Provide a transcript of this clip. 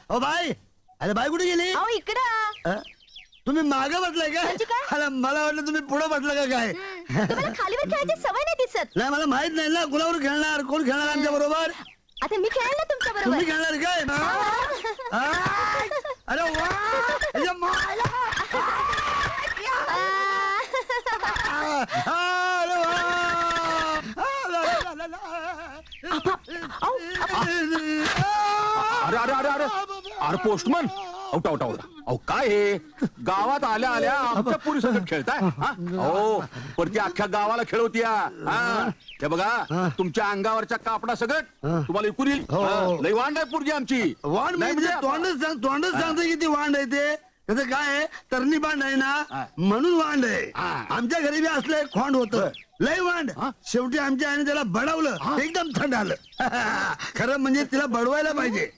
O by, अरे बाई कुठे गेली? अहो इकडं. तुम्ही मागे बसलाय काय? म्हणजे काय? अरे मला वाटलं तुम्ही पुढे बसला का काय? तुम्हाला खालीवर खेळायची सवय नाही दिसत. नाही मला माहित नाही ना कुणावर खेळणार, कोण खेळणार आमच्या बरोबर? आता मी खेळेल ना तुमच्या तुम्ही बरोबर. खेळणार काय? अरे वा, अरे मायला. अरे वा. अरे अरे अरे अरे अरे पोस्टमन, औटा औटा औटा. अहो काय हे गावात आल्या आल्या आमच्या पुरी सगळं खेळताय? हो पण ती अख्ख्या गावाला खेळवतीया. हे बघा तुमच्या अंगावरच्या कापडा सगळं तुम्हाला विकून येईल. लई वांड आहे पुरगी आमची. वांड म्हणजे तोंडच सांगतो की ती वांड आहे ते. त्याचं काय आहे, तरणी बांड आहे ना म्हणून वांड आहे. आमच्या घरी बी असलं एक खोंड होतं, लय वांड. शेवटी आमच्या आईने त्याला बडवलं, एकदम थंड आलं. खरं म्हणजे तिला बडवायला पाहिजे.